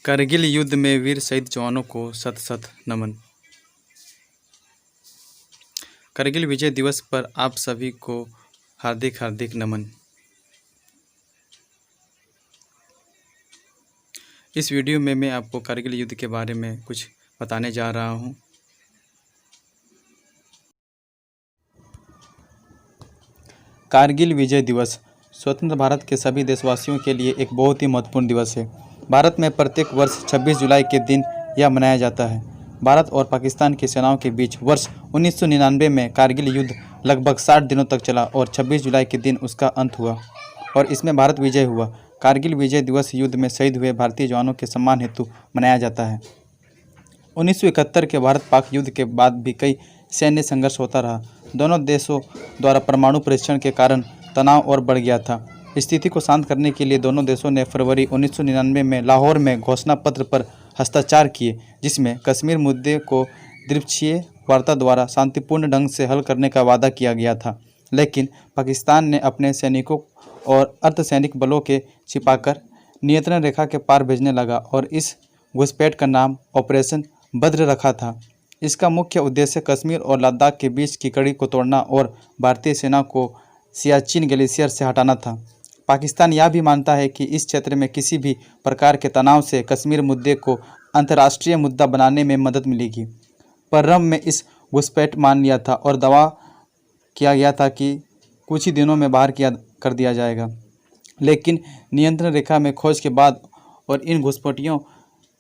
करगिल युद्ध में वीर शहीद जवानों को शत शत नमन। करगिल विजय दिवस पर आप सभी को हार्दिक हार्दिक नमन। इस वीडियो में मैं आपको करगिल युद्ध के बारे में कुछ बताने जा रहा हूं। कारगिल विजय दिवस स्वतंत्र भारत के सभी देशवासियों के लिए एक बहुत ही महत्वपूर्ण दिवस है। भारत में प्रत्येक वर्ष 26 जुलाई के दिन यह मनाया जाता है। भारत और पाकिस्तान की सेनाओं के बीच वर्ष 1999 में कारगिल युद्ध लगभग 60 दिनों तक चला और 26 जुलाई के दिन उसका अंत हुआ और इसमें भारत विजय हुआ। कारगिल विजय दिवस युद्ध में शहीद हुए भारतीय जवानों के सम्मान हेतु मनाया जाता है। 1971 के भारत पाक युद्ध के बाद भी कई सैन्य संघर्ष होता रहा। दोनों देशों द्वारा परमाणु परीक्षण के कारण तनाव और बढ़ गया था। स्थिति को शांत करने के लिए दोनों देशों ने फरवरी 1999 में लाहौर में घोषणा पत्र पर हस्ताक्षर किए, जिसमें कश्मीर मुद्दे को द्विपक्षीय वार्ता द्वारा शांतिपूर्ण ढंग से हल करने का वादा किया गया था। लेकिन पाकिस्तान ने अपने सैनिकों और अर्धसैनिक बलों के छिपाकर नियंत्रण रेखा के पार भेजने लगा और इस घुसपैठ का नाम ऑपरेशन बद्र रखा था। इसका मुख्य उद्देश्य कश्मीर और लद्दाख के बीच की कड़ी को तोड़ना और भारतीय सेना को सियाचिन ग्लेशियर से हटाना था। पाकिस्तान यह भी मानता है कि इस क्षेत्र में किसी भी प्रकार के तनाव से कश्मीर मुद्दे को अंतर्राष्ट्रीय मुद्दा बनाने में मदद मिलेगी। परम में इस घुसपैठ मान लिया था और दावा किया गया था कि कुछ ही दिनों में बाहर कर दिया जाएगा। लेकिन नियंत्रण रेखा में खोज के बाद और इन घुसपैठियों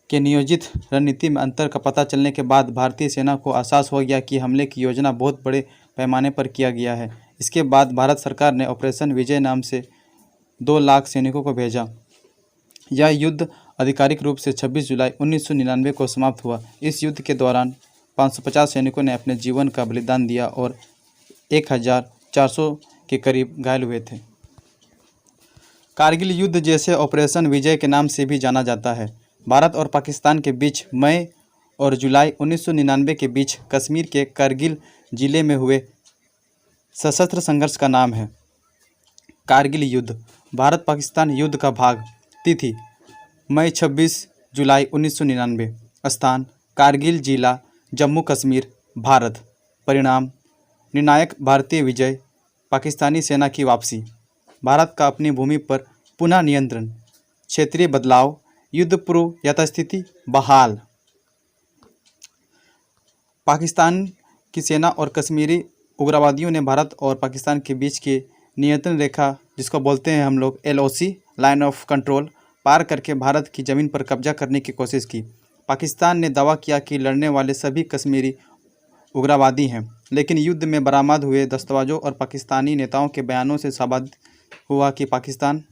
के नियोजित रणनीति में अंतर का पता चलने के बाद भारतीय सेना को एहसास हो गया कि हमले की योजना बहुत बड़े पैमाने पर किया गया है। इसके बाद भारत सरकार ने ऑपरेशन विजय नाम से 2 लाख सैनिकों को भेजा। यह युद्ध आधिकारिक रूप से 26 जुलाई 1999 को समाप्त हुआ। इस युद्ध के दौरान 550 सैनिकों ने अपने जीवन का बलिदान दिया और 1400 के करीब घायल हुए थे। कारगिल युद्ध जैसे ऑपरेशन विजय के नाम से भी जाना जाता है। भारत और पाकिस्तान के बीच मई और जुलाई 1999 के बीच कश्मीर के करगिल जिले में हुए सशस्त्र संघर्ष का नाम है कारगिल युद्ध। भारत पाकिस्तान युद्ध का भाग। तिथि मई 26 जुलाई 1999। स्थान कारगिल जिला जम्मू कश्मीर भारत। परिणाम निर्णायक भारतीय विजय, पाकिस्तानी सेना की वापसी, भारत का अपनी भूमि पर पुनः नियंत्रण, क्षेत्रीय बदलाव, युद्ध पूर्व यथास्थिति बहाल। पाकिस्तान की सेना और कश्मीरी उग्रवादियों ने भारत और पाकिस्तान के बीच की नियंत्रण रेखा, जिसको बोलते हैं हम लोग LOC लाइन ऑफ कंट्रोल, पार करके भारत की ज़मीन पर कब्जा करने की कोशिश की। पाकिस्तान ने दावा किया कि लड़ने वाले सभी कश्मीरी उग्रवादी हैं, लेकिन युद्ध में बरामद हुए दस्तावेजों और पाकिस्तानी नेताओं के बयानों से साबित हुआ कि पाकिस्तान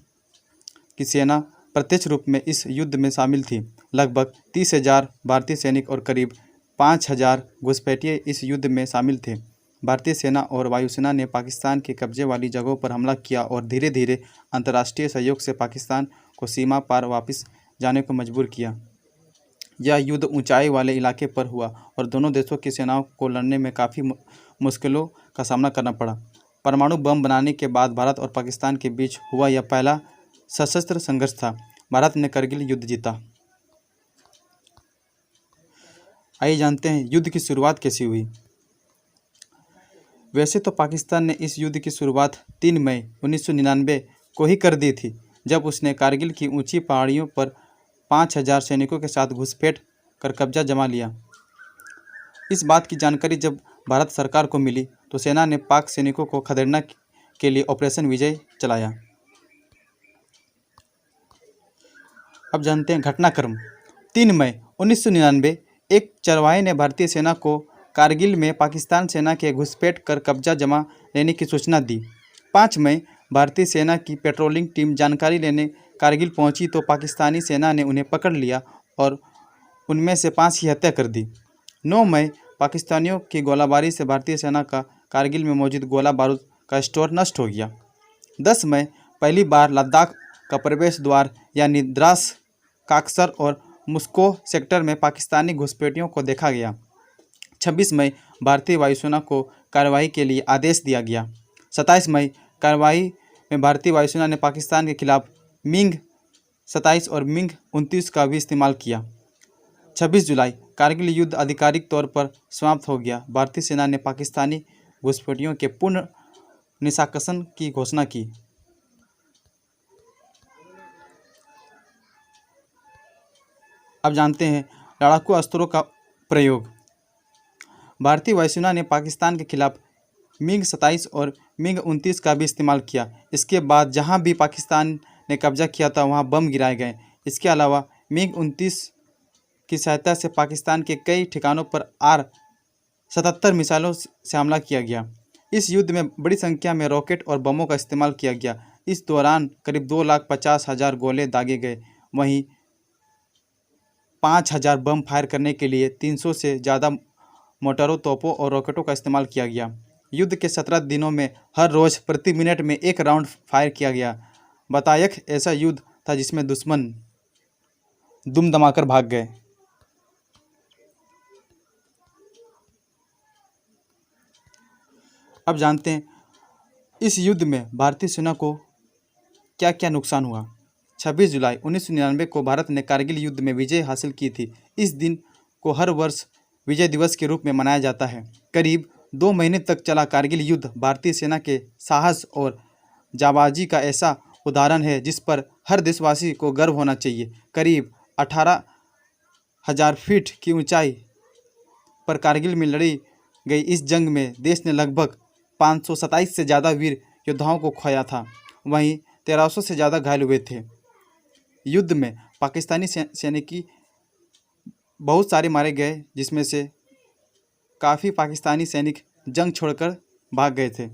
की सेना प्रत्यक्ष रूप में इस युद्ध में शामिल थी। लगभग 30,000 भारतीय सैनिक और करीब 5,000 घुसपैठिए इस युद्ध में शामिल थे। भारतीय सेना और वायुसेना ने पाकिस्तान के कब्जे वाली जगहों पर हमला किया और धीरे धीरे अंतर्राष्ट्रीय सहयोग से पाकिस्तान को सीमा पार वापस जाने को मजबूर किया। यह युद्ध ऊंचाई वाले इलाके पर हुआ और दोनों देशों की सेनाओं को लड़ने में काफ़ी मुश्किलों का सामना करना पड़ा। परमाणु बम बनाने के बाद भारत और पाकिस्तान के बीच हुआ यह पहला सशस्त्र संघर्ष था। भारत ने करगिल युद्ध जीता। आइए जानते हैं युद्ध की शुरुआत कैसी हुई। वैसे तो पाकिस्तान ने इस युद्ध की शुरुआत 3 मई 1999 को ही कर दी थी, जब उसने कारगिल की ऊंची पहाड़ियों पर 5,000 सैनिकों के साथ घुसपैठ कर कब्जा जमा लिया। इस बात की जानकारी जब भारत सरकार को मिली तो सेना ने पाक सैनिकों को खदेड़ने के लिए ऑपरेशन विजय चलाया। अब जानते हैं घटनाक्रम। 3 मई 1999 एक चरवाहे ने भारतीय सेना को कारगिल में पाकिस्तान सेना के घुसपैठ कर कब्जा जमा लेने की सूचना दी। 5 मई भारतीय सेना की पेट्रोलिंग टीम जानकारी लेने कारगिल पहुंची तो पाकिस्तानी सेना ने उन्हें पकड़ लिया और उनमें से 5 की हत्या कर दी। 9 मई पाकिस्तानियों की गोलाबारी से भारतीय सेना का कारगिल में मौजूद गोला बारूद का स्टोर नष्ट हो गया। 10 मई पहली बार लद्दाख का प्रवेश द्वार यानी द्रास, काक्सर और मुस्को सेक्टर में पाकिस्तानी घुसपैठियों को देखा गया। 26 मई भारतीय वायुसेना को कार्रवाई के लिए आदेश दिया गया। 27 मई कार्रवाई में भारतीय वायुसेना ने पाकिस्तान के खिलाफ मिग 27 और मिग 29 का भी इस्तेमाल किया। 26 जुलाई कारगिल युद्ध आधिकारिक तौर पर समाप्त हो गया। भारतीय सेना ने पाकिस्तानी घुसपैठियों के पूर्ण निष्कासन की घोषणा की। अब जानते हैं लड़ाकू अस्त्रों का प्रयोग। भारतीय वायुसेना ने पाकिस्तान के खिलाफ मिग 27 और मिग 29 का भी इस्तेमाल किया। इसके बाद जहां भी पाकिस्तान ने कब्जा किया था वहां बम गिराए गए। इसके अलावा मिग 29 की सहायता से पाकिस्तान के कई ठिकानों पर R-77 मिसाइलों से हमला किया गया। इस युद्ध में बड़ी संख्या में रॉकेट और बमों का इस्तेमाल किया गया। इस दौरान करीब 2,50,000 गोले दागे गए। वहीं 5,000 बम फायर करने के लिए 300 से ज़्यादा मोटरों, तोपों और रॉकेटों का इस्तेमाल किया गया। युद्ध के 17 दिनों में हर रोज़ प्रति मिनट में 1 राउंड फायर किया गया। बतायक ऐसा युद्ध था जिसमें दुश्मन दुम दमाकर भाग गए। अब जानते हैं इस युद्ध में भारतीय सेना को क्या क्या नुकसान हुआ। 26 जुलाई 1999 को भारत ने कारगिल युद्ध में विजय हासिल की थी। इस दिन को हर वर्ष विजय दिवस के रूप में मनाया जाता है। करीब 2 महीने तक चला कारगिल युद्ध भारतीय सेना के साहस और जाबाजी का ऐसा उदाहरण है जिस पर हर देशवासी को गर्व होना चाहिए। करीब 18,000 फीट की ऊंचाई पर कारगिल में लड़ी गई इस जंग में देश ने लगभग 527 से ज़्यादा वीर योद्धाओं को खोया था। वहीं 1300 से ज़्यादा घायल हुए थे। युद्ध में पाकिस्तानी सैनिक बहुत सारे मारे गए, जिसमें से काफ़ी पाकिस्तानी सैनिक जंग छोड़कर भाग गए थे।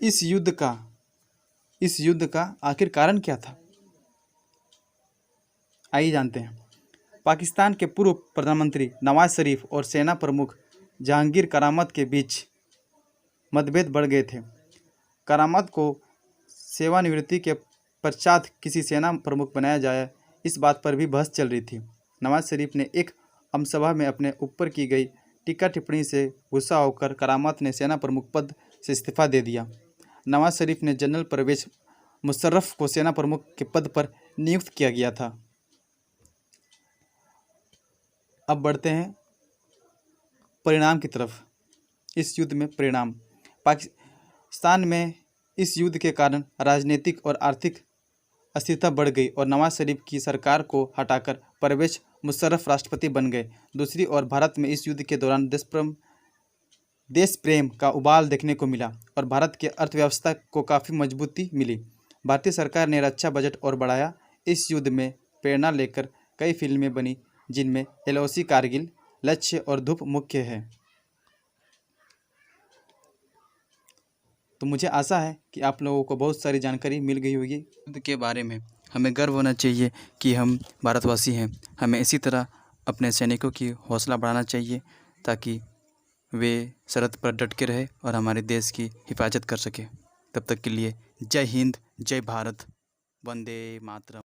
इस युद्ध का आखिर कारण क्या था, आइए जानते हैं। पाकिस्तान के पूर्व प्रधानमंत्री नवाज शरीफ और सेना प्रमुख जहांगीर करामत के बीच मतभेद बढ़ गए थे। करामत को सेवानिवृत्ति के पश्चात किसी सेना प्रमुख बनाया जाए, इस बात पर भी बहस चल रही थी। नवाज शरीफ ने एक आमसभा में अपने ऊपर की गई टीका टिप्पणी से गुस्सा होकर करामत ने सेना प्रमुख पद से इस्तीफा दे दिया। नवाज शरीफ ने जनरल परवेज मुशर्रफ को सेना प्रमुख के पद पर नियुक्त किया गया था। अब बढ़ते हैं परिणाम की तरफ। इस युद्ध में परिणाम, पाकिस्तान में इस युद्ध के कारण राजनीतिक और आर्थिक अस्थिरता बढ़ गई और नवाज शरीफ की सरकार को हटाकर परवेज मुशर्रफ राष्ट्रपति बन गए। दूसरी ओर भारत में इस युद्ध के दौरान देश प्रेम का उबाल देखने को मिला और भारत की अर्थव्यवस्था को काफ़ी मजबूती मिली। भारतीय सरकार ने रक्षा बजट और बढ़ाया। इस युद्ध में प्रेरणा लेकर कई फिल्में बनी, जिनमें LOC कारगिल, लक्ष्य और धूप मुख्य है। तो मुझे आशा है कि आप लोगों को बहुत सारी जानकारी मिल गई होगी युद्ध के बारे में। हमें गर्व होना चाहिए कि हम भारतवासी हैं। हमें इसी तरह अपने सैनिकों की हौसला बढ़ाना चाहिए ताकि वे सरहद पर डट के रहे और हमारे देश की हिफाजत कर सके। तब तक के लिए जय हिंद, जय भारत, वंदे मातरम।